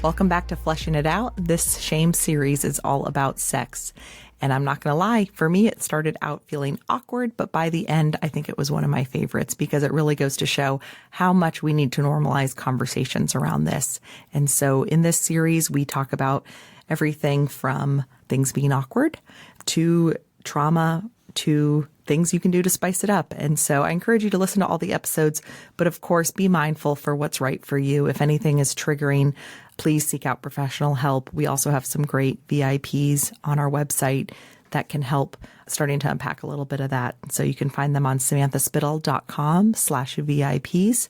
Welcome back to Fleshing It Out. This shame series is all about sex. And I'm not going to lie, for me, it started out feeling awkward, but by the end, I think it was one of my favorites because it really goes to show how much we need to normalize conversations around this. And so in this series, we talk about everything from things being awkward to trauma to things you can do to spice it up. And so I encourage you to listen to all the episodes, but of course, be mindful for what's right for you. If anything is triggering, please seek out professional help. We also have some great VIPs on our website that can help starting to unpack a little bit of that. So you can find them on samanthaspittle.com/VIPs.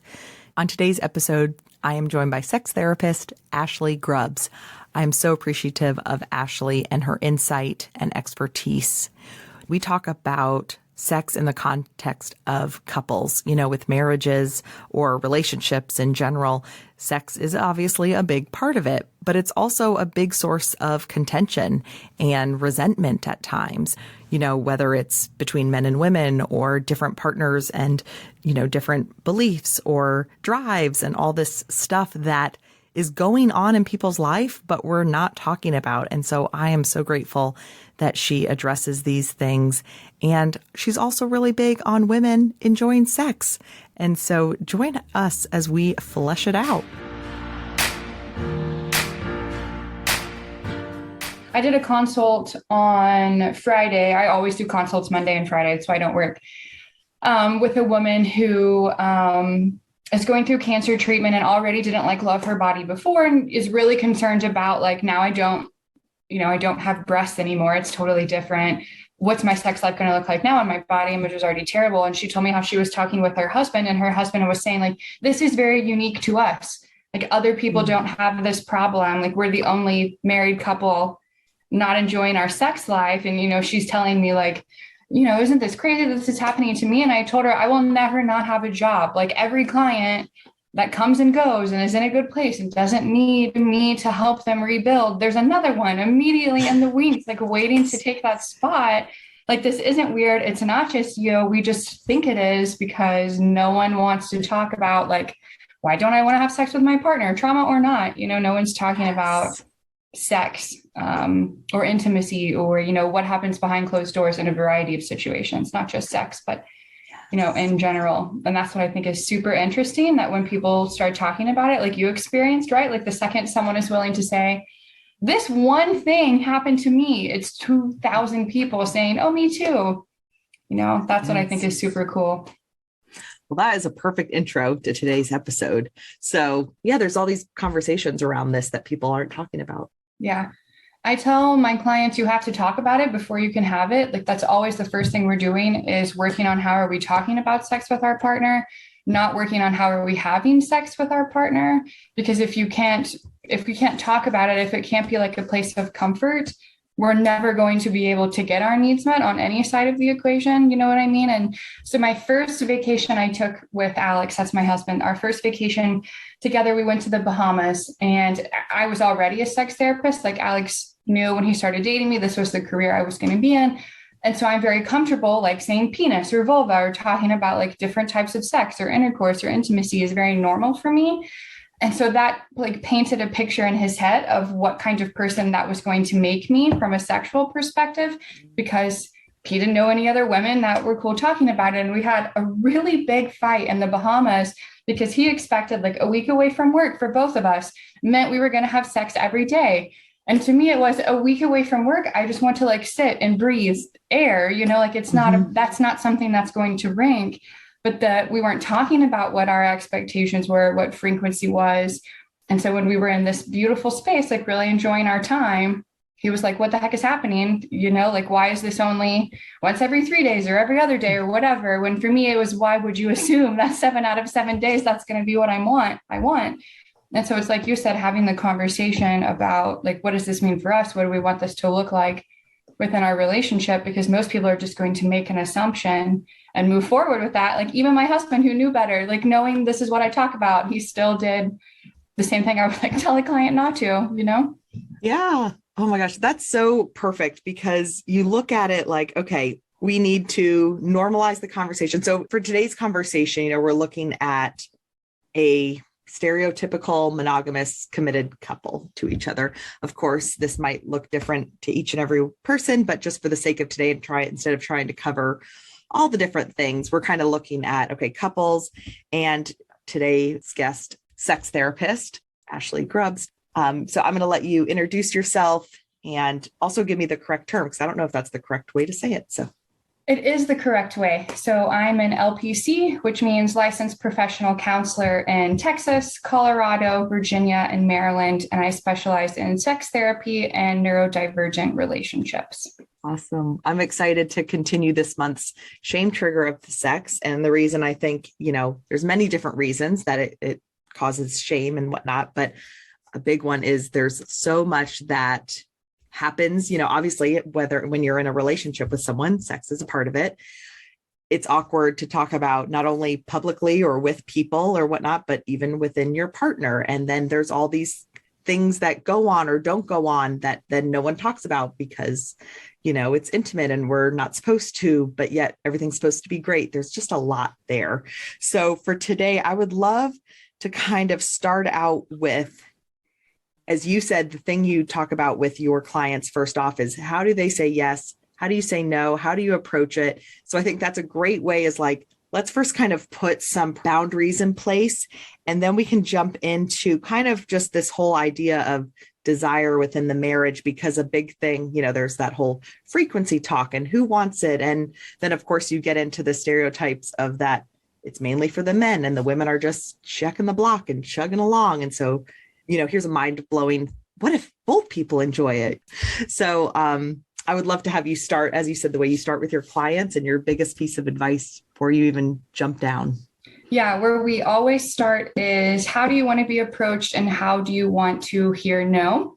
On today's episode, I am joined by sex therapist Ashley Grubbs. I am so appreciative of Ashley and her insight and expertise. We talk about sex in the context of couples, with marriages or relationships in general. Sex is obviously a big part of it, but it's also a big source of contention and resentment at times, whether it's between men and women or different partners and, different beliefs or drives and all this stuff that is going on in people's life, but we're not talking about. And so I am so grateful that she addresses these things. And she's also really big on women enjoying sex. And so join us as we flesh it out. I did a consult on Friday. I always do consults Monday and Friday, so I don't work, with a woman who is going through cancer treatment and already didn't love her body before and is really concerned about now I don't have breasts anymore. It's totally different. What's my sex life going to look like now? And my body image was already terrible. And she told me how she was talking with her husband, and her husband was saying this is very unique to us. Other people don't have this problem. We're the only married couple not enjoying our sex life. And, she's telling me isn't this crazy that this is happening to me? And I told her, I will never not have a job. Every client that comes and goes and is in a good place and doesn't need me to help them rebuild, there's another one immediately in the wings, waiting to take that spot. This isn't weird. It's not just, we just think it is because no one wants to talk about why don't I want to have sex with my partner, trauma or not? No one's talking about sex or intimacy or, what happens behind closed doors in a variety of situations, not just sex, but, in general. And that's what I think is super interesting, that when people start talking about it, like you experienced, right? The second someone is willing to say, this one thing happened to me, it's 2,000 people saying, oh, me too. That's what I think is super cool. Well, that is a perfect intro to today's episode. So yeah, there's all these conversations around this that people aren't talking about. Yeah. I tell my clients, you have to talk about it before you can have it. That's always the first thing we're doing, is working on how are we talking about sex with our partner, not working on how are we having sex with our partner. Because if we can't talk about it, if it can't be a place of comfort, we're never going to be able to get our needs met on any side of the equation. You know what I mean? And so my first vacation I took with Alex, that's my husband, our first vacation together, we went to the Bahamas, and I was already a sex therapist. Alex knew when he started dating me, this was the career I was going to be in. And so I'm very comfortable, saying penis or vulva or talking about different types of sex or intercourse or intimacy is very normal for me. And so that painted a picture in his head of what kind of person that was going to make me from a sexual perspective, because he didn't know any other women that were cool talking about it. And we had a really big fight in the Bahamas because he expected a week away from work for both of us meant we were going to have sex every day. And to me, it was a week away from work. I just want to sit and breathe air, it's not, that's not something that's going to rank. But that we weren't talking about what our expectations were, what frequency was. And so when we were in this beautiful space, really enjoying our time, he was like, what the heck is happening? Why is this only once every 3 days or every other day or whatever? When for me, it was, why would you assume that 7 out of 7 days, that's going to be what I want? And so it's like you said, having the conversation about what does this mean for us? What do we want this to look like within our relationship? Because most people are just going to make an assumption and move forward with that. Even my husband, who knew better, knowing this is what I talk about, he still did the same thing I would tell a client not to, Yeah. Oh my gosh. That's so perfect, because you look at it okay, we need to normalize the conversation. So for today's conversation, we're looking at a stereotypical monogamous committed couple to each other. Of course, this might look different to each and every person, but just for the sake of today, instead of trying to cover all the different things, we're kind of looking at, okay, couples, and today's guest, sex therapist, Ashley Grubbs. So I'm going to let you introduce yourself and also give me the correct term, because I don't know if that's the correct way to say it. So it is the correct way. So I'm an LPC, which means licensed professional counselor in Texas, Colorado, Virginia, and Maryland. And I specialize in sex therapy and neurodivergent relationships. Awesome. I'm excited to continue this month's shame trigger of the sex. And the reason I think, there's many different reasons that it causes shame and whatnot, but a big one is there's so much that happens, obviously, when you're in a relationship with someone, sex is a part of it. It's awkward to talk about not only publicly or with people or whatnot, but even within your partner. And then there's all these things that go on or don't go on that then no one talks about because, it's intimate and we're not supposed to, but yet everything's supposed to be great. There's just a lot there. So for today, I would love to kind of start out with, as you said, the thing you talk about with your clients first off is how do they say yes? How do you say no? How do you approach it? So I think that's a great way is like, let's first kind of put some boundaries in place, and then we can jump into kind of just this whole idea of desire within the marriage, because a big thing, there's that whole frequency talk and who wants it. And then of course you get into the stereotypes of that it's mainly for the men and the women are just checking the block and chugging along. And so here's a mind-blowing, what if both people enjoy it? So I would love to have you start, as you said, the way you start with your clients and your biggest piece of advice before you even jump down. Yeah, where we always start is how do you want to be approached and how do you want to hear no?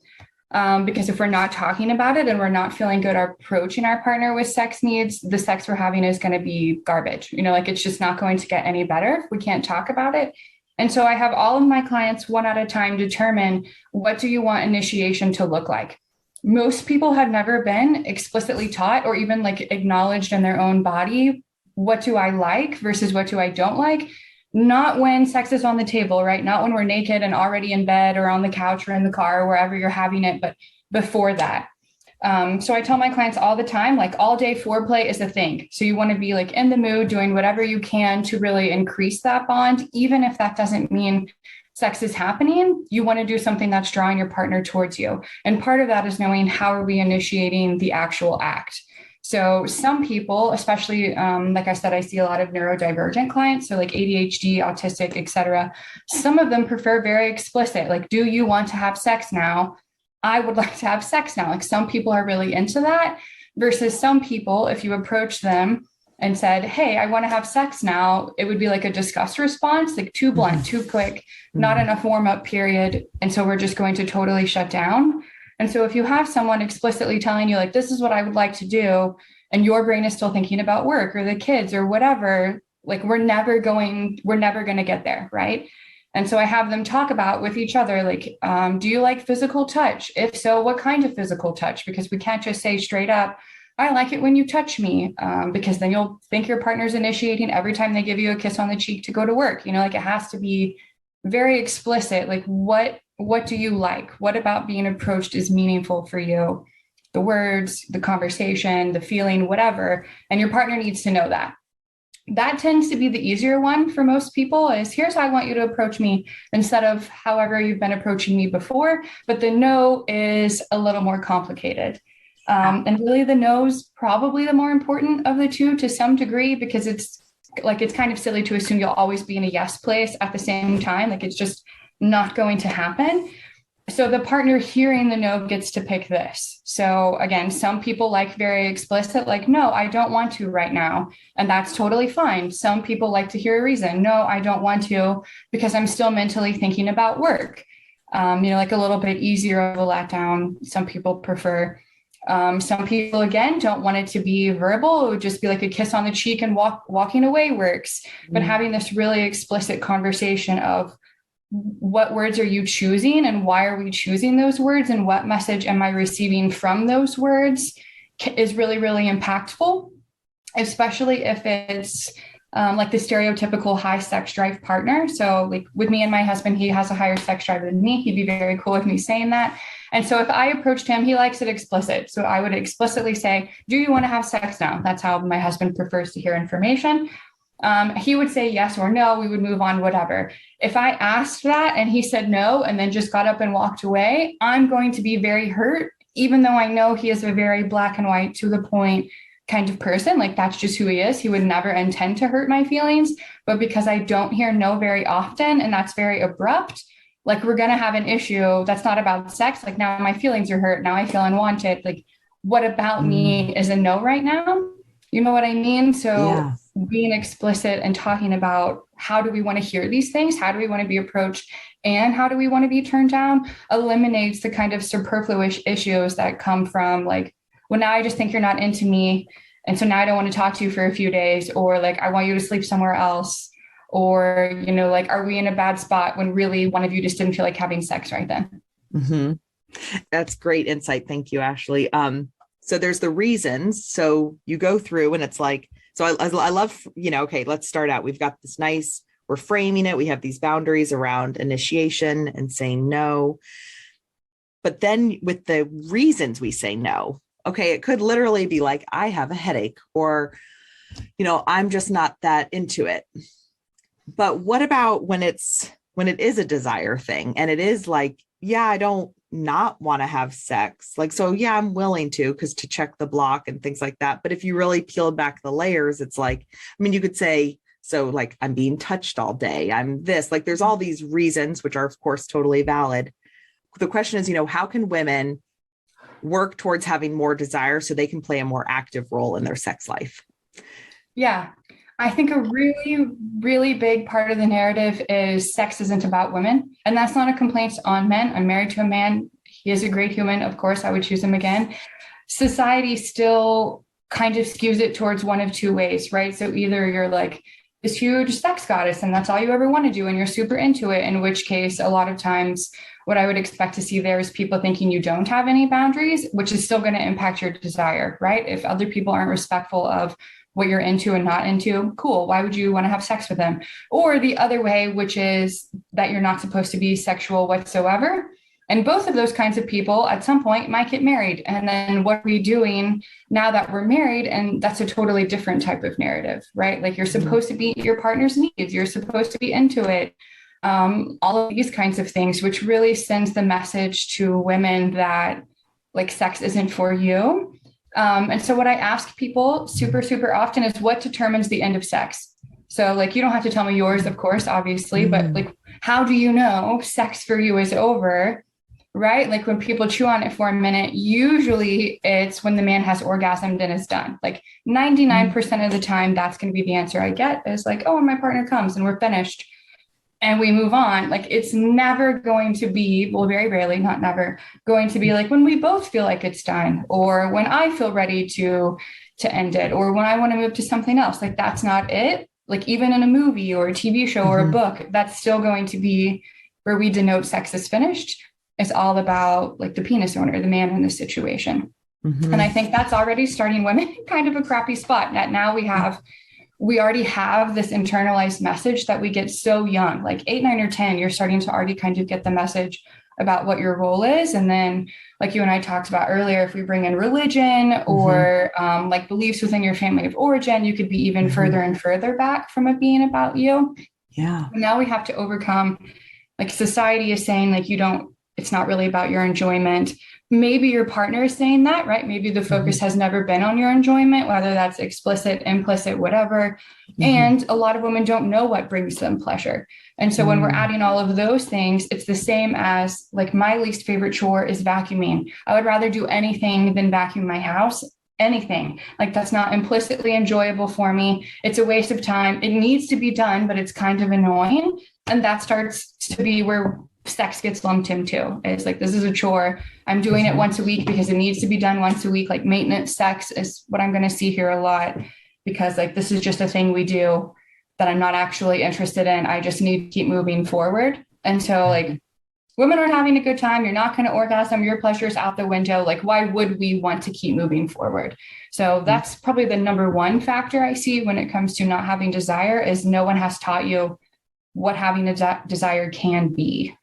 Because if we're not talking about it and we're not feeling good approaching our partner with sex needs, the sex we're having is going to be garbage. It's just not going to get any better if we can't talk about it. And so I have all of my clients one at a time determine, what do you want initiation to look like? Most people have never been explicitly taught or even acknowledged in their own body, what do I like versus what do I don't like? Not when sex is on the table, right? Not when we're naked and already in bed or on the couch or in the car or wherever you're having it, but before that. So I tell my clients all the time, all day foreplay is a thing. So you want to be in the mood, doing whatever you can to really increase that bond. Even if that doesn't mean sex is happening, you want to do something that's drawing your partner towards you. And part of that is knowing how are we initiating the actual act. So some people, especially, like I said, I see a lot of neurodivergent clients. So ADHD, autistic, et cetera. Some of them prefer very explicit, do you want to have sex now? I would like to have sex now. Some people are really into that versus some people, if you approach them and said, hey, I want to have sex now, it would be a disgust response, too blunt, too quick, not enough warm up period. And so we're just going to totally shut down. And so if you have someone explicitly telling you this is what I would like to do, and your brain is still thinking about work or the kids or whatever, we're never going to get there. Right. And so I have them talk about with each other, do you like physical touch? If so, what kind of physical touch? Because we can't just say straight up, I like it when you touch me, because then you'll think your partner's initiating every time they give you a kiss on the cheek to go to work. It has to be very explicit. What do you like? What about being approached is meaningful for you? The words, the conversation, the feeling, whatever. And your partner needs to know that. That tends to be the easier one for most people is here's how I want you to approach me instead of however you've been approaching me before. But the no is a little more complicated. And really the no's probably the more important of the two to some degree, because it's kind of silly to assume you'll always be in a yes place at the same time. It's just not going to happen. So the partner hearing the no gets to pick this. So again, some people like very explicit, no, I don't want to right now. And that's totally fine. Some people like to hear a reason. No, I don't want to because I'm still mentally thinking about work. A little bit easier of a letdown. Some people prefer. Some people, again, don't want it to be verbal. It would just be a kiss on the cheek and walking away works. But having this really explicit conversation of what words are you choosing and why are we choosing those words and what message am I receiving from those words is really, really impactful, especially if it's like the stereotypical high sex drive partner. So like with me and my husband, he has a higher sex drive than me. He'd be very cool with me saying that. And so if I approached him, he likes it explicit. So I would explicitly say, do you want to have sex now? That's how my husband prefers to hear information. He would say yes or no. We would move on, whatever. If I asked that and he said no, and then just got up and walked away, I'm going to be very hurt, even though I know he is a very black and white to the point kind of person. Like that's just who he is. He would never intend to hurt my feelings. But because I don't hear no very often, and that's very abrupt, like we're going to have an issue that's not about sex. Like now my feelings are hurt. Now I feel unwanted. Like what about me is a no right now? You know what I mean? So being explicit and talking about how do we want to hear these things? How do we want to be approached? And how do we want to be turned down? Eliminates the kind of superfluous issues that come from like, well, now I just think you're not into me. And so now I don't want to talk to you for a few days, or like, I want you to sleep somewhere else. Or, you know, like, are we in a bad spot when really one of you just didn't feel like having sex right then? Mm-hmm. That's great insight. Thank you, Ashley. So there's the reasons. So you go through and it's like, so I love, you know, okay, let's start out. We've got this nice, we're framing it. We have these boundaries around initiation and saying no. But then with the reasons we say no, okay, it could literally be like, I have a headache, or, you know, I'm just not that into it. But what about when it is a desire thing and it is like, yeah, I don't not want to have sex. Like, so yeah, I'm willing to, because to check the block and things like that. But if you really peel back the layers, it's like, I mean, you could say, so like, I'm being touched all day. I'm this, like, there's all these reasons, which are of course totally valid. The question is, you know, how can women work towards having more desire so they can play a more active role in their sex life? Yeah. I think a really, really big part of the narrative is sex isn't about women. And that's not a complaint on men. I'm married to a man. He is a great human. Of course, I would choose him again. Society still kind of skews it towards one of two ways, right? So either you're like this huge sex goddess and that's all you ever want to do and you're super into it, in which case a lot of times what I would expect to see there is people thinking you don't have any boundaries, which is still going to impact your desire, right? If other people aren't respectful of what you're into and not into, cool. Why would you want to have sex with them? Or the other way, which is that you're not supposed to be sexual whatsoever. And both of those kinds of people at some point might get married. And then what are we doing now that we're married? And that's a totally different type of narrative, right? Like you're supposed to meet your partner's needs. You're supposed to be into it. All of these kinds of things, which really sends the message to women that like sex isn't for you. And so what I ask people super, super often is what determines the end of sex? So like, you don't have to tell me yours, of course, obviously, but like, how do you know sex for you is over? Right? Like when people chew on it for a minute, usually it's when the man has orgasmed and is done. Like 99% of the time, that's going to be the answer I get is like, oh, when my partner comes and we're finished and we move on. Like it's never going to be, well, very rarely, not never, going to be like when we both feel like it's done, or when I feel ready to end it, or when I want to move to something else. Like that's not it. Like even in a movie or a TV show or a book, that's still going to be where we denote sex is finished. It's all about like the penis owner, the man in the situation. And I think that's already starting women kind of a crappy spot. That now we already have this internalized message that we get so young, like 8, 9, or 10, you're starting to already kind of get the message about what your role is. And then like you and I talked about earlier, if we bring in religion or like beliefs within your family of origin, you could be even further and further back from it being about you. Yeah. And now we have to overcome, like society is saying like, it's not really about your enjoyment. Maybe your partner is saying that, right? Maybe the focus has never been on your enjoyment, whether that's explicit, implicit, whatever. And a lot of women don't know what brings them pleasure. And so when we're adding all of those things, it's the same as like my least favorite chore is vacuuming. I would rather do anything than vacuum my house. Anything. Like that's not implicitly enjoyable for me. It's a waste of time. It needs to be done, but it's kind of annoying. And that starts to be where sex gets lumped into. It's like, this is a chore. I'm doing it once a week because it needs to be done once a week. Like maintenance sex is what I'm going to see here a lot, because like, this is just a thing we do that I'm not actually interested in. I just need to keep moving forward. And so like, women aren't having a good time. You're not going to orgasm. Your pleasure is out the window. Like, why would we want to keep moving forward? So that's probably the number one factor I see when it comes to not having desire is no one has taught you what having a desire can be.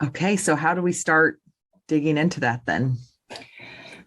Okay. So how do we start digging into that then?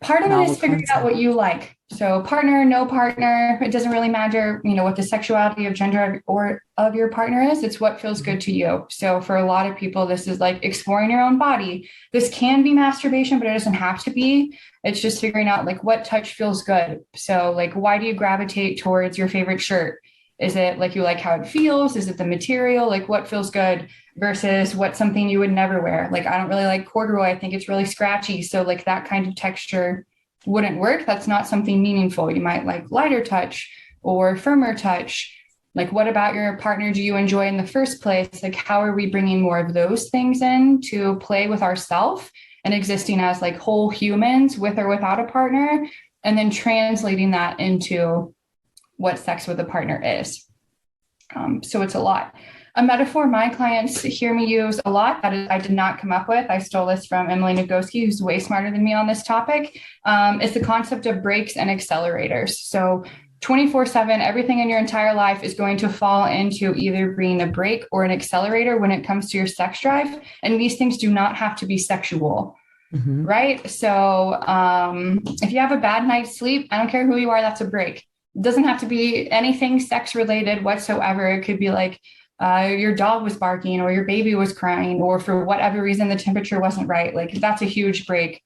Part of it is figuring out what you like. So partner, no partner, it doesn't really matter, what the sexuality of gender or of your partner is. It's what feels good to you. So for a lot of people, this is like exploring your own body. This can be masturbation, but it doesn't have to be. It's just figuring out like what touch feels good. So like, why do you gravitate towards your favorite shirt? Is it like you like how it feels? Is it the material? Like what feels good versus what's something you would never wear? Like, I don't really like corduroy. I think it's really scratchy. So like that kind of texture wouldn't work. That's not something meaningful. You might like lighter touch or firmer touch. Like, what about your partner do you enjoy in the first place? Like, how are we bringing more of those things in to play with ourselves and existing as like whole humans with or without a partner, and then translating that into what sex with a partner is. So it's a lot. A metaphor my clients hear me use a lot that I did not come up with. I stole this from Emily Nagoski, who's way smarter than me on this topic. Is the concept of brakes and accelerators. So 24/7, everything in your entire life is going to fall into either being a brake or an accelerator when it comes to your sex drive. And these things do not have to be sexual. Mm-hmm. Right? So if you have a bad night's sleep, I don't care who you are, that's a brake. It doesn't have to be anything sex related whatsoever. It could be like your dog was barking or your baby was crying, or for whatever reason, the temperature wasn't right. Like that's a huge break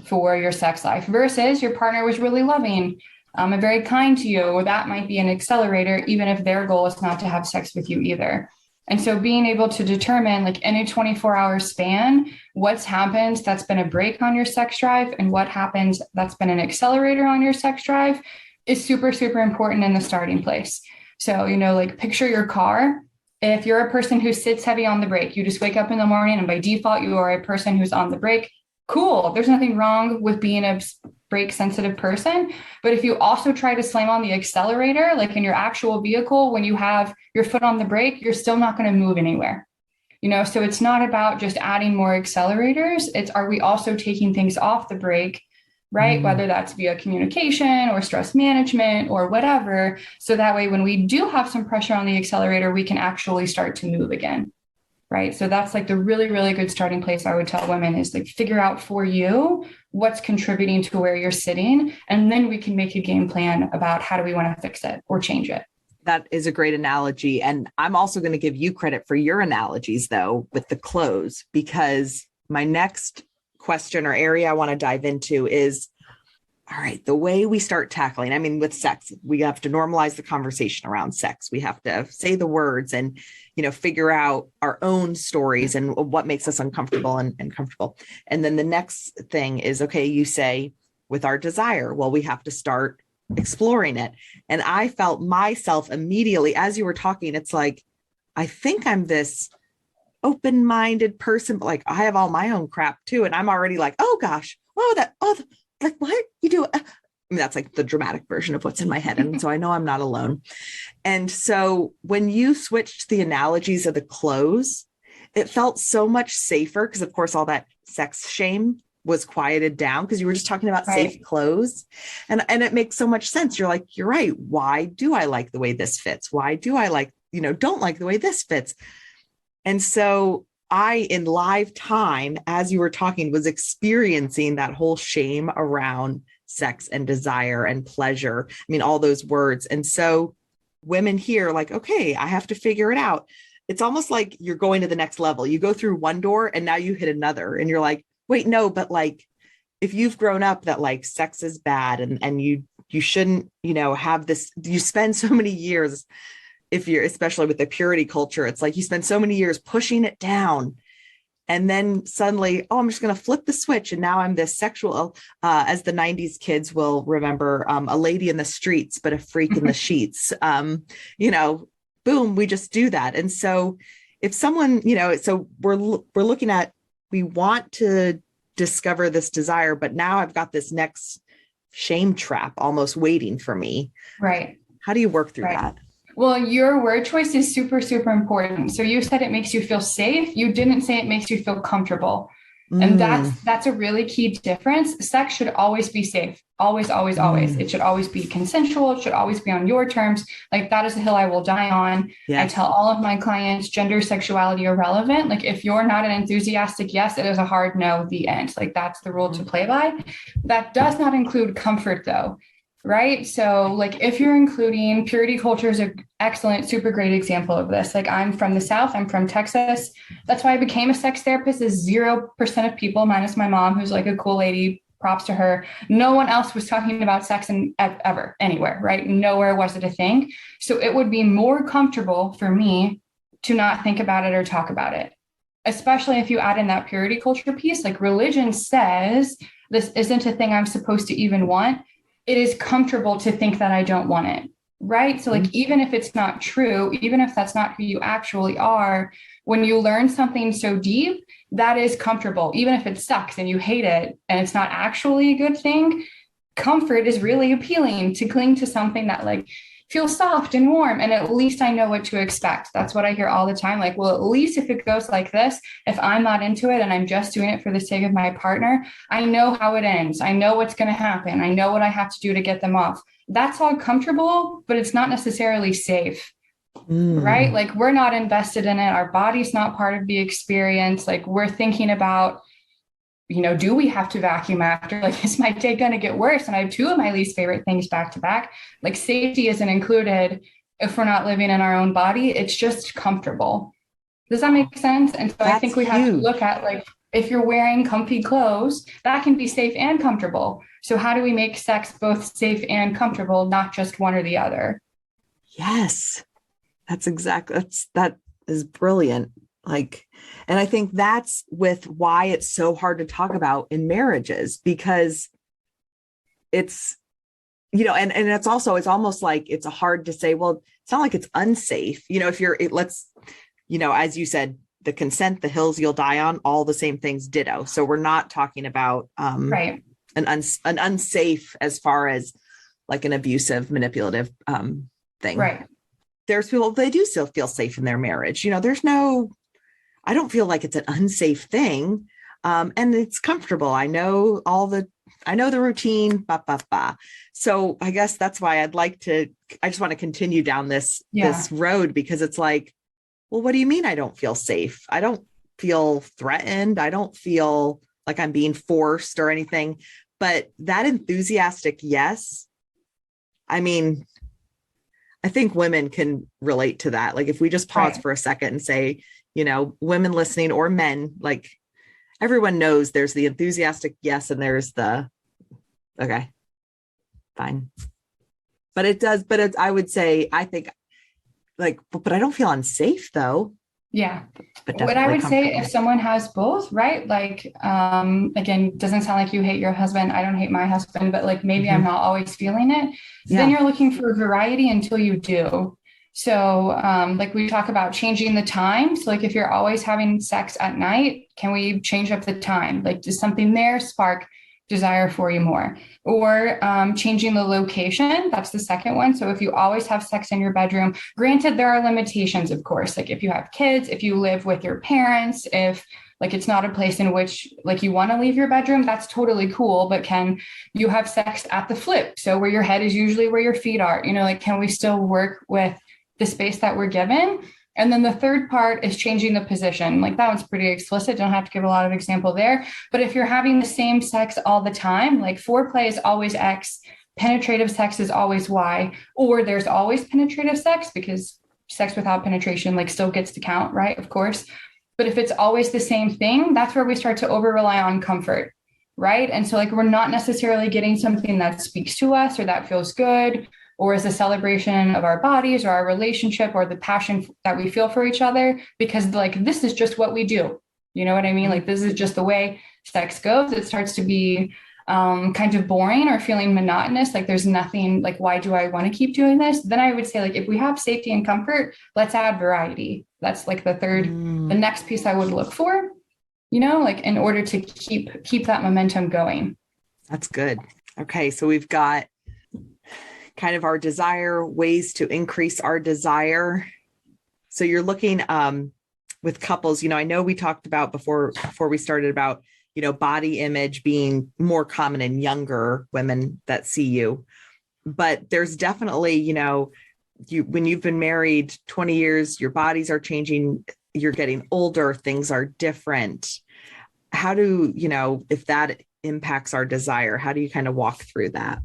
for your sex life versus your partner was really loving and very kind to you. Or that might be an accelerator, even if their goal is not to have sex with you either. And so being able to determine like in a 24-hour span, what's happened that's been a break on your sex drive and what happens that's been an accelerator on your sex drive is super, super important in the starting place. So, like picture your car. If you're a person who sits heavy on the brake, you just wake up in the morning and by default, you are a person who's on the brake. Cool. There's nothing wrong with being a brake sensitive person. But if you also try to slam on the accelerator, like in your actual vehicle, when you have your foot on the brake, you're still not going to move anywhere. So it's not about just adding more accelerators. It's, are we also taking things off the brake? Right? Mm-hmm. Whether that's via communication or stress management or whatever. So that way, when we do have some pressure on the accelerator, we can actually start to move again. Right? So that's like the really, really good starting place I would tell women is like figure out for you what's contributing to where you're sitting. And then we can make a game plan about how do we want to fix it or change it. That is a great analogy. And I'm also going to give you credit for your analogies though, with the clothes, because my next question or area I want to dive into is, all right, the way we start tackling, with sex, we have to normalize the conversation around sex. We have to say the words and, figure out our own stories and what makes us uncomfortable and comfortable. And then the next thing is, okay, you say with our desire, well, we have to start exploring it. And I felt myself immediately as you were talking, it's like, I think I'm this open-minded person, but like I have all my own crap too. And I'm already like, oh gosh, like what you do? That's like the dramatic version of what's in my head. And so I know I'm not alone. And so when you switched the analogies of the clothes, it felt so much safer because of course, all that sex shame was quieted down because you were just talking about safe clothes. And it makes so much sense. You're like, you're right. Why do I like the way this fits? Why do I don't like the way this fits? And so I, in live time, as you were talking, was experiencing that whole shame around sex and desire and pleasure. All those words. And so women here like, okay, I have to figure it out. It's almost like you're going to the next level. You go through one door and now you hit another and you're like, wait, no, but like, if you've grown up that like sex is bad and you shouldn't, have this, you spend so many years, if you're, especially with the purity culture, it's like you spend so many years pushing it down. And then suddenly, I'm just going to flip the switch. And now I'm this sexual, as the 90s kids will remember, a lady in the streets, but a freak in the sheets. Boom, we just do that. And so if someone, so we're looking at, we want to discover this desire, but now I've got this next shame trap almost waiting for me. Right. How do you work through that? Well, your word choice is super, super important. So you said it makes you feel safe. You didn't say it makes you feel comfortable. And Mm, that's a really key difference. Sex should always be safe. Always, always, always. mm, It should always be consensual. It should always be on your terms. Like that is a hill I will die on. I tell yes. all of my clients gender, sexuality irrelevant. Like if you're not an enthusiastic yes, it is a hard no, the end. Like that's the rule to Mhm. play by. That does not include comfort though. Right. So, like, if you're including purity culture is an excellent, super great example of this. Like, I'm from the South, I'm from Texas. That's why I became a sex therapist. Is 0% of people, minus my mom, who's like a cool lady. Props to her. No one else was talking about sex in, ever anywhere, right? Nowhere was it a thing. So it would be more comfortable for me to not think about it or talk about it, especially if you add in that purity culture piece. Like religion says this isn't a thing I'm supposed to even want. It is comfortable to think that I don't want it. Right. So, like, even if it's not true, even if that's not who you actually are, when you learn something so deep, that is comfortable, even if it sucks and you hate it and it's not actually a good thing. Comfort is really appealing to cling to something that, like, feels soft and warm. And at least I know what to expect. That's what I hear all the time. Like, well, at least if it goes like this, if I'm not into it and I'm just doing it for the sake of my partner, I know how it ends. I know what's going to happen. I know what I have to do to get them off. That's all comfortable, but it's not necessarily safe, right? Mm. Like we're not invested in it. Our body's not part of the experience. Like we're thinking about, do we have to vacuum after? Like, is my day going to get worse? And I have two of my least favorite things back to back. Like safety isn't included if we're not living in our own body. It's just comfortable. Does that make sense? And so I That's think we have to look huge. at, like, if you're wearing comfy clothes, that can be safe and comfortable. So how do we make sex both safe and comfortable, not just one or the other? Yes. That is brilliant. Like, and I think that's with why it's so hard to talk about in marriages because it's, and it's almost like it's hard to say, well, it's not like it's unsafe. If let's, as you said, the consent, the hills you'll die on, all the same things ditto. So we're not talking about Right. an unsafe as far as like an abusive, manipulative thing. Right. There's people, they do still feel safe in their marriage. I don't feel like it's an unsafe thing. And it's comfortable. I know the routine, bah, bah, bah. So I guess that's why I just want to continue down Yeah. this road because it's like, well, what do you mean I don't feel safe? I don't feel threatened. I don't feel like I'm being forced or anything. But that enthusiastic yes, I mean, I think women can relate to that. Like if we just pause Right. for a second and say, women listening or men, like everyone knows there's the enthusiastic yes and there's the okay, fine. I would say I think like but I don't feel unsafe though, Yeah. but What I definitely would say, if comfortable. someone has both, right? Like, again, doesn't sound like you hate your husband. I don't hate my husband, but like maybe I'm Mhm. not always feeling it. Then Yeah. you're looking for variety until you do. So, like we talk about changing the time. So, like if you're always having sex at night, can we change up the time? Like, does something there spark desire for you more? Or changing the location. That's the second one. So, if you always have sex in your bedroom, granted, there are limitations, of course. Like if you have kids, if you live with your parents, if like it's not a place in which like you want to leave your bedroom, that's totally cool. But can you have sex at the flip? So where your head is usually where your feet are, like can we still work with the space that we're given? And then the third part is changing the position. Like that one's pretty explicit. Don't have to give a lot of example there. But if you're having the same sex all the time, like foreplay is always X, penetrative sex is always Y, or there's always penetrative sex because sex without penetration like still gets to count, right? Of course. But if it's always the same thing, that's where we start to over rely on comfort, right? And so like we're not necessarily getting something that speaks to us or that feels good or is a celebration of our bodies or our relationship or the passion that we feel for each other because like this is just what we do. You know what I mean? Mhm. Like this is just the way sex goes. It starts to be kind of boring or feeling monotonous, like there's nothing, like why do I want to keep doing this? Then I would say like if we have safety and comfort, let's add variety. That's like the Mm, next piece I would look for, like in order to keep that momentum going. that's good. Okay, so we've got kind of our desire, ways to increase our desire. So you're looking with couples, I know we talked about before we started about, body image being more common in younger women that see you. But there's definitely, when you've been married 20 years, your bodies are changing, you're getting older, things are different. How do, if that impacts our desire, how do you kind of walk through that?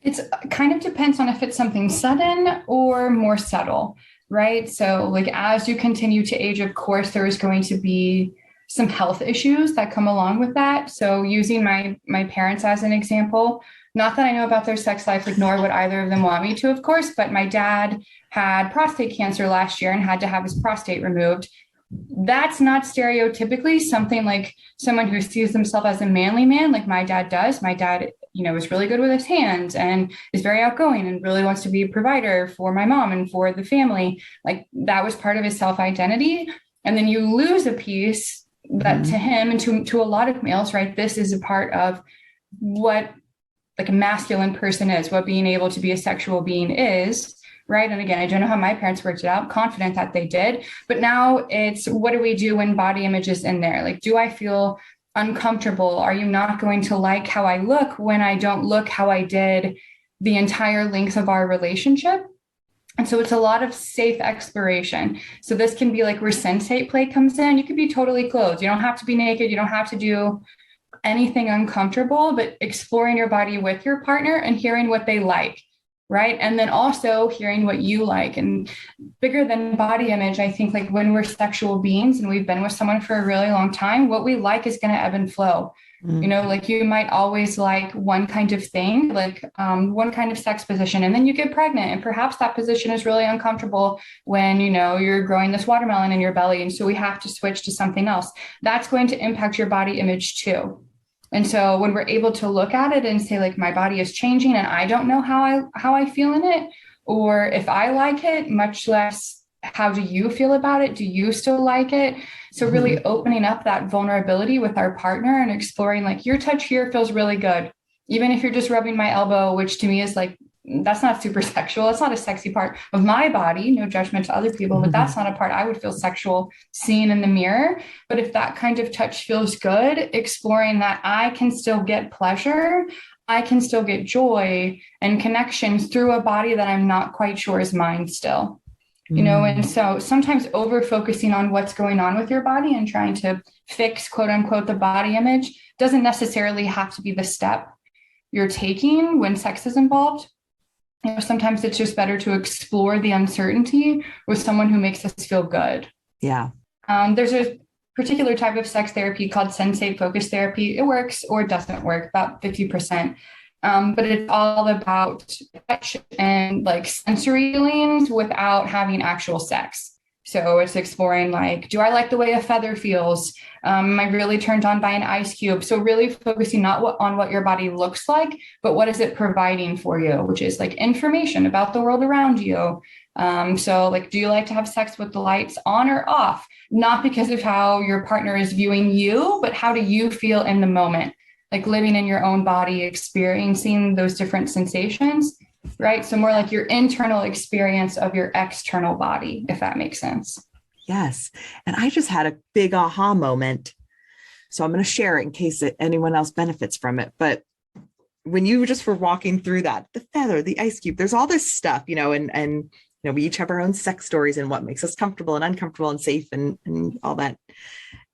It's kind of depends on if it's something sudden or more subtle, right? So like as you continue to age, of course, there is going to be some health issues that come along with that. So using my parents as an example, not that I know about their sex life, like, nor would either of them want me to, of course, but my dad had prostate cancer last year and had to have his prostate removed. That's not stereotypically something like someone who sees themselves as a manly man, like my dad does. My dad, is really good with his hands and is very outgoing and really wants to be a provider for my mom and for the family. Like that was part of his self-identity. And then you lose a piece that to him and to a lot of males, right? This is a part of what like a masculine person is, what being able to be a sexual being is. Right. And again, I don't know how my parents worked it out, confident that they did. But now it's what do we do when body image is in there? Like, do I feel uncomfortable? Are you not going to like how I look when I don't look how I did the entire length of our relationship? And so it's a lot of safe exploration. So this can be like where sensate play comes in. You could be totally clothed. You don't have to be naked. You don't have to do anything uncomfortable, but exploring your body with your partner and hearing what they like. Right. And then also hearing what you like. And bigger than body image, I think like when we're sexual beings and we've been with someone for a really long time, what we like is going to ebb and flow. Like you might always like one kind of thing, like one kind of sex position, and then you get pregnant and perhaps that position is really uncomfortable when, you're growing this watermelon in your belly. And so we have to switch to something else. That's going to impact your body image too. And so when we're able to look at it and say, like, my body is changing and I don't know how I feel in it, or if I like it, much less how do you feel about it? Do you still like it? So really opening up that vulnerability with our partner and exploring, like, your touch here feels really good. Even if you're just rubbing my elbow, which to me is like, that's not super sexual. It's not a sexy part of my body. No judgment to other people, but that's not a part I would feel sexual seeing in the mirror. But if that kind of touch feels good, exploring that I can still get pleasure, I can still get joy and connections through a body that I'm not quite sure is mine still. And so sometimes over focusing on what's going on with your body and trying to fix, quote unquote, the body image doesn't necessarily have to be the step you're taking when sex is involved. Sometimes it's just better to explore the uncertainty with someone who makes us feel good. Yeah. There's a particular type of sex therapy called sensate focus therapy. It works or it doesn't work, about 50%. But it's all about touch and like sensory feelings without having actual sex. So it's exploring, like, do I like the way a feather feels? Am I really turned on by an ice cube? So really focusing not on what your body looks like, but what is it providing for you, which is like information about the world around you. So like, do you like to have sex with the lights on or off? Not because of how your partner is viewing you, but how do you feel in the moment? Like living in your own body, experiencing those different sensations. Right. So more like your internal experience of your external body, if that makes sense. Yes. And I just had a big aha moment. So I'm going to share it in case anyone else benefits from it. But when you just were walking through that, the feather, the ice cube, there's all this stuff, and we each have our own sex stories and what makes us comfortable and uncomfortable and safe and all that.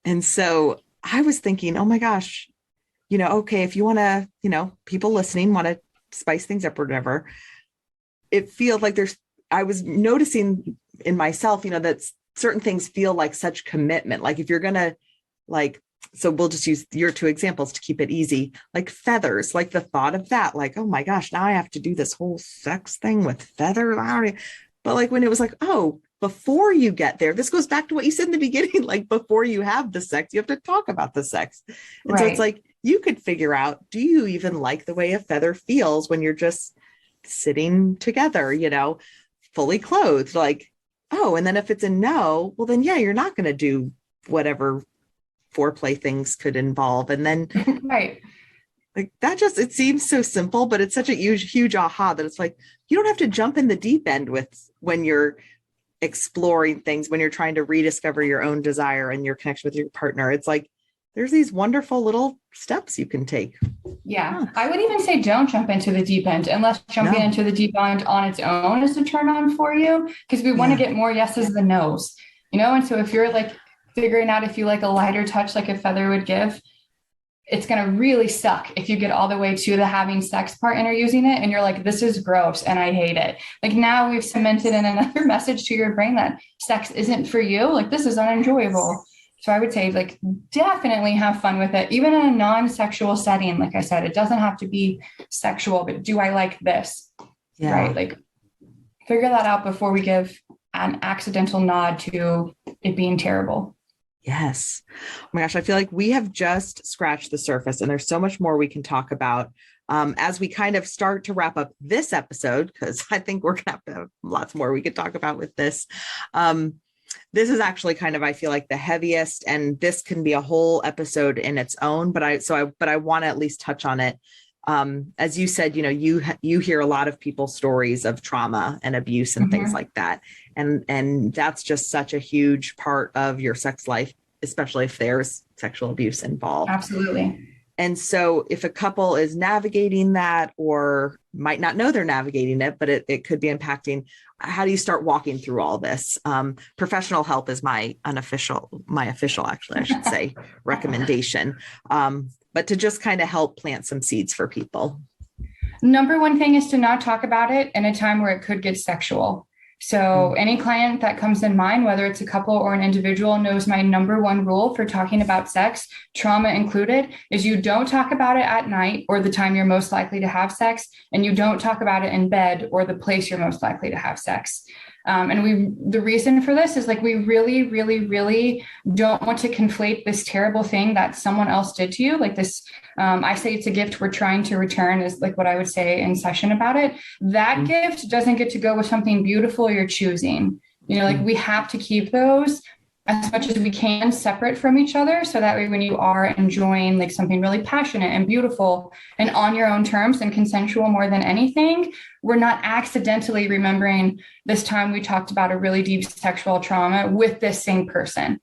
And so I was thinking, oh my gosh, okay, if you want to, people listening want to spice things up or whatever, it feels like I was noticing in myself, that certain things feel like such commitment. Like if you're going to so we'll just use your two examples to keep it easy, like feathers, like the thought of that, like, oh my gosh, now I have to do this whole sex thing with feathers. But like when it was like, oh, before you get there, this goes back to what you said in the beginning, like before you have the sex, you have to talk about the sex. And so it's like, you could figure out, do you even like the way a feather feels when you're just sitting together, fully clothed, like, oh, and then if it's a no, well then, yeah, you're not going to do whatever foreplay things could involve. And then, right. Like that just, it seems so simple, but it's such a huge aha that it's like, you don't have to jump in the deep end when you're exploring things, when you're trying to rediscover your own desire and your connection with your partner. It's like, there's these wonderful little steps you can take. Yeah. I would even say don't jump into the deep end unless jumping into the deep end on its own is a turn on for you, because we want to get more yeses than nos, and so if you're like figuring out if you like a lighter touch, like a feather would give, it's going to really suck if you get all the way to the having sex part and are using it and you're like, this is gross and I hate it. Like now we've cemented in another message to your brain that sex isn't for you. Like this is unenjoyable. So I would say like definitely have fun with it, even in a non-sexual setting. Like I said, it doesn't have to be sexual, but do I like this? Yeah. Right? Like figure that out before we give an accidental nod to it being terrible. Yes. Oh my gosh. I feel like we have just scratched the surface and there's so much more we can talk about as we kind of start to wrap up this episode, because I think we're going to have lots more we could talk about with this. This is actually kind of, I feel like the heaviest, and this can be a whole episode in its own, but I want to at least touch on it. As you said, you hear a lot of people's stories of trauma and abuse and things like that. And that's just such a huge part of your sex life, especially if there's sexual abuse involved. Absolutely. And so if a couple is navigating that or might not know they're navigating it, but it could be impacting, how do you start walking through all this? Professional help is my official, actually, I should say, recommendation. But to just kind of help plant some seeds for people. Number one thing is to not talk about it in a time where it could get sexual. So any client that comes in mind, whether it's a couple or an individual, knows my number one rule for talking about sex, trauma included, is you don't talk about it at night or the time you're most likely to have sex, and you don't talk about it in bed or the place you're most likely to have sex. The reason for this is like, we really, really, really don't want to conflate this terrible thing that someone else did to you. Like this, I say it's a gift we're trying to return, is like what I would say in session about it. That gift doesn't get to go with something beautiful you're choosing. Like we have to keep those as much as we can separate from each other. So that way, when you are enjoying like something really passionate and beautiful and on your own terms and consensual more than anything, we're not accidentally remembering this time we talked about a really deep sexual trauma with this same person.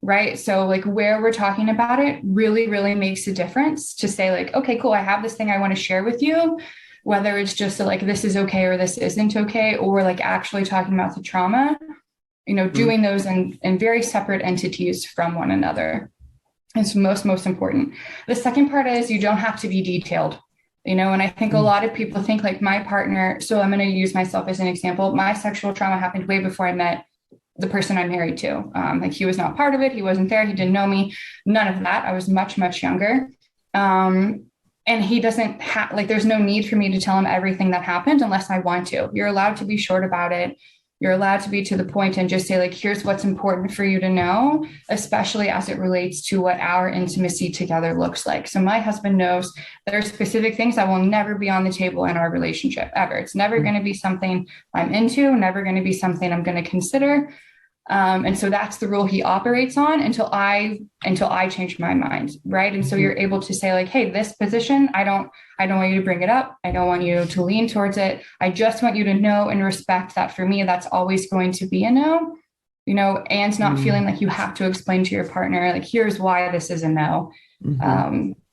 Right. So like where we're talking about it really, really makes a difference to say like, okay, cool. I have this thing I want to share with you, whether it's just like, this is okay, or this isn't okay, or like actually talking about the trauma. Doing those in very separate entities from one another is most important. The second part is you don't have to be detailed, and I think a lot of people think like my partner, so I'm going to use myself as an example. My sexual trauma happened way before I met the person I'm married to. Like he was not part of it. He wasn't there. He didn't know me. None of that. I was much, much younger. And he doesn't have, like, there's no need for me to tell him everything that happened unless I want to. You're allowed to be short about it. You're allowed to be to the point and just say like, here's what's important for you to know, especially as it relates to what our intimacy together looks like. So my husband knows there are specific things that will never be on the table in our relationship ever. It's never going to be something I'm into, never going to be something I'm going to consider. And so that's the rule he operates on until I change my mind. Right. And so you're able to say like, hey, this position, I don't want you to bring it up. I don't want you to lean towards it. I just want you to know and respect that for me, that's always going to be a no, and not feeling like you have to explain to your partner, like, here's why this is a no.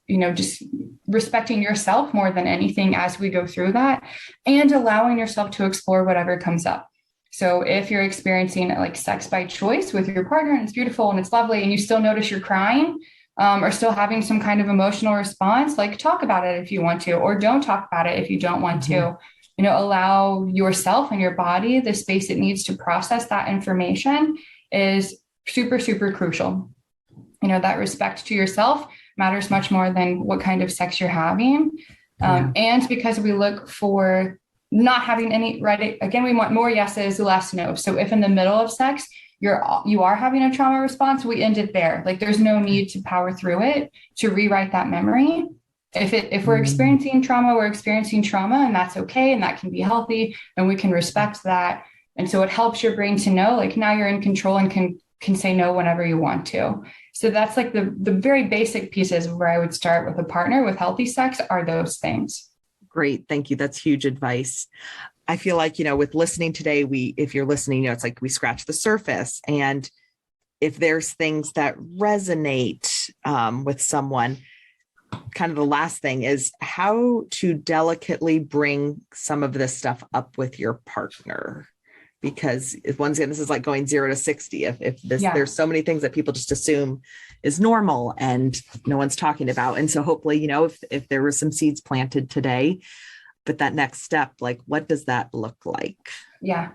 Just respecting yourself more than anything as we go through that, and allowing yourself to explore whatever comes up. So if you're experiencing like sex by choice with your partner and it's beautiful and it's lovely and you still notice you're crying or still having some kind of emotional response, like talk about it if you want to, or don't talk about it if you don't want to, allow yourself and your body the space it needs to process that information is super, super crucial. That respect to yourself matters much more than what kind of sex you're having. And because we look for not having any, right? Again, we want more yeses, less no. So if in the middle of sex, you are having a trauma response, we end it there. Like there's no need to power through it to rewrite that memory. If we're experiencing trauma, we're experiencing trauma, and that's okay. And that can be healthy, and we can respect that. And so it helps your brain to know, like, now you're in control and can say no whenever you want to. So that's like the very basic pieces where I would start with a partner with healthy sex are those things. Great. Thank you. That's huge advice. I feel like, with listening today, if you're listening, it's like we scratch the surface. And if there's things that resonate with someone, kind of the last thing is how to delicately bring some of this stuff up with your partner. Because this is like going 0 to 60. There's so many things that people just assume is normal and no one's talking about. And so hopefully, if there were some seeds planted today, but that next step, like, what does that look like? Yeah.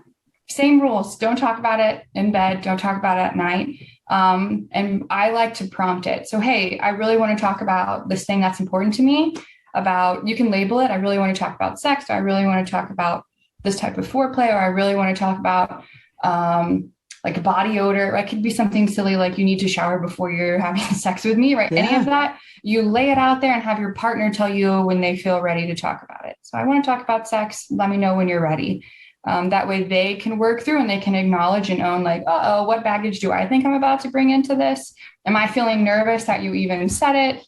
Same rules. Don't talk about it in bed. Don't talk about it at night. And I like to prompt it. So, hey, I really want to talk about this thing that's important to me you can label it. I really want to talk about sex. Or I really want to talk about this type of foreplay, or I really want to talk about, like body odor. It could be something silly, like you need to shower before you're having sex with me, right? Yeah. Any of that, you lay it out there and have your partner tell you when they feel ready to talk about it. So I want to talk about sex. Let me know when you're ready. That way they can work through and they can acknowledge and own, like, what baggage do I think I'm about to bring into this? Am I feeling nervous that you even said it?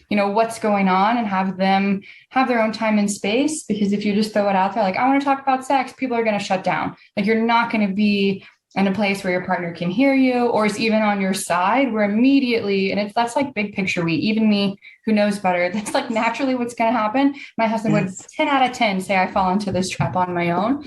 What's going on, and have them have their own time and space. Because if you just throw it out there, like, I want to talk about sex, people are going to shut down. Like, you're not going to be in a place where your partner can hear you or is even on your side, where immediately, and that's like big picture, even me who knows better, that's like naturally what's going to happen. My husband would 10 out of 10 say I fall into this trap on my own.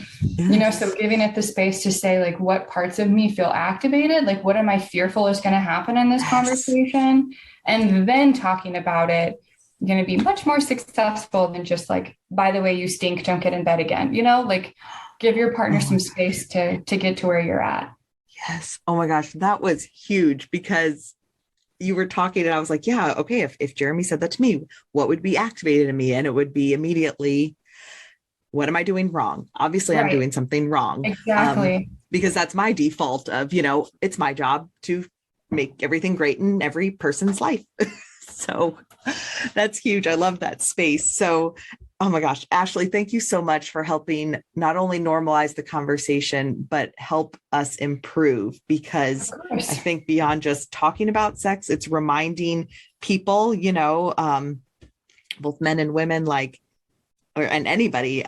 So giving it the space to say, like, what parts of me feel activated, like, what am I fearful is going to happen in this conversation, and then talking about it, going to be much more successful than just like, by the way, you stink, don't get in bed again, like, give your partner some space to get to where you're at. Yes. Oh my gosh. That was huge, because you were talking and I was like, yeah, okay. If Jeremy said that to me, what would be activated in me? And it would be immediately, what am I doing wrong? Obviously I'm doing something wrong. Exactly. Because that's my default of, it's my job to make everything great in every person's life. So that's huge. I love that space. So, oh my gosh, Ashley, thank you so much for helping not only normalize the conversation, but help us improve, because I think beyond just talking about sex, it's reminding people, both men and women, and anybody,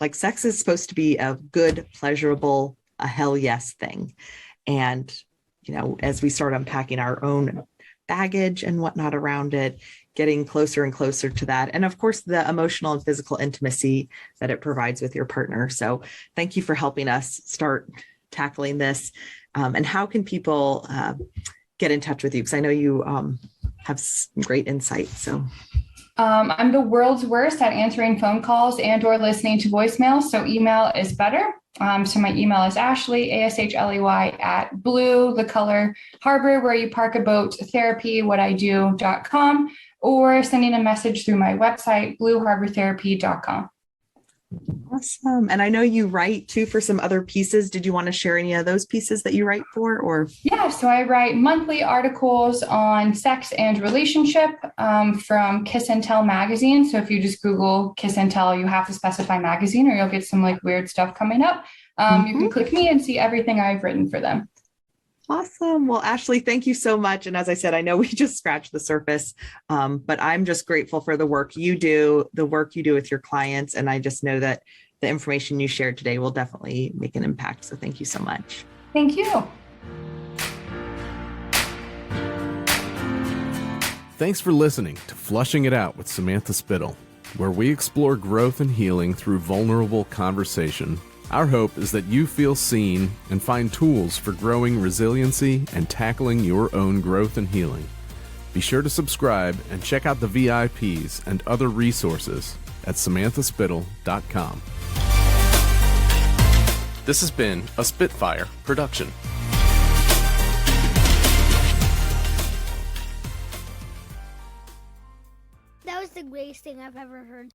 like, sex is supposed to be a good, pleasurable, a hell yes thing. And, as we start unpacking our own baggage and whatnot around it, getting closer and closer to that. And of course, the emotional and physical intimacy that it provides with your partner. So thank you for helping us start tackling this. And how can people get in touch with you? Because I know you have some great insight. So I'm the world's worst at answering phone calls and or listening to voicemails. So email is better. So my email is Ashley, ASHLEY @blue, the color harbor, where you park a boat, therapy, whatido.com, or sending a message through my website, blueharbortherapy.com. Awesome. And I know you write too for some other pieces. Did you want to share any of those pieces that you write for? Or yeah, so I write monthly articles on sex and relationship from Kiss and Tell magazine. So if you just Google Kiss and Tell, you have to specify magazine, or you'll get some like weird stuff coming up. You can click me and see everything I've written for them. Awesome. Well, Ashley, thank you so much. And as I said, I know we just scratched the surface, but I'm just grateful for the work you do with your clients. And I just know that the information you shared today will definitely make an impact. So thank you so much. Thank you. Thanks for listening to Flushing It Out with Samantha Spittle, where we explore growth and healing through vulnerable conversation. Our hope is that you feel seen and find tools for growing resiliency and tackling your own growth and healing. Be sure to subscribe and check out the VIPs and other resources at samanthaspittle.com. This has been a Spitfire production. That was the greatest thing I've ever heard.